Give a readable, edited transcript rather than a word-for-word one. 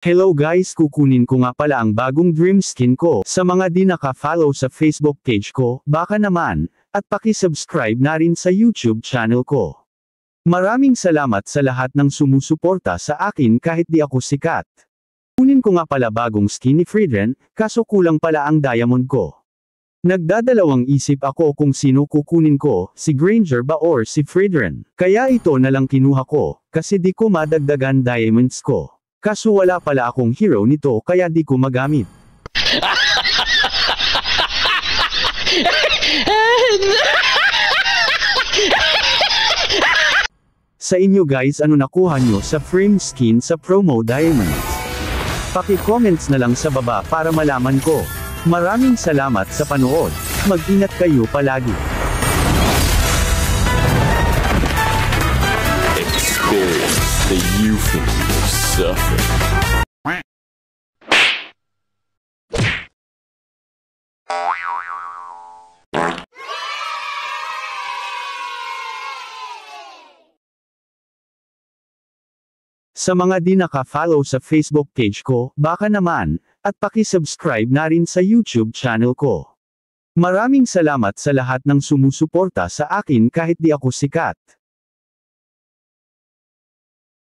Hello guys, kukunin ko nga pala ang bagong dream skin ko. Sa mga di naka-follow sa Facebook page ko, baka naman, at paki-subscribe na rin sa YouTube channel ko. Maraming salamat sa lahat ng sumusuporta sa akin kahit di ako sikat. Kunin ko nga pala bagong skin ni Fredren, kaso kulang pala ang diamond ko. Nagdadalawang isip ako kung sino kukunin ko, si Granger ba or si Fredren. Kaya ito na lang kinuha ko, kasi di ko madagdagan diamonds ko. Kaso wala pala akong hero nito kaya di ko magamit. Sa inyo guys, ano nakuha nyo sa frame skin sa promo diamonds? Paki-comments na lang sa baba para malaman ko. Maraming salamat sa panood. Mag-ingat kayo palagi. Experience the euphony of suffering. Sa mga di naka-follow sa Facebook page ko, baka naman, at paki-subscribe na rin sa YouTube channel ko. Maraming salamat sa lahat ng sumusuporta sa akin kahit di ako sikat.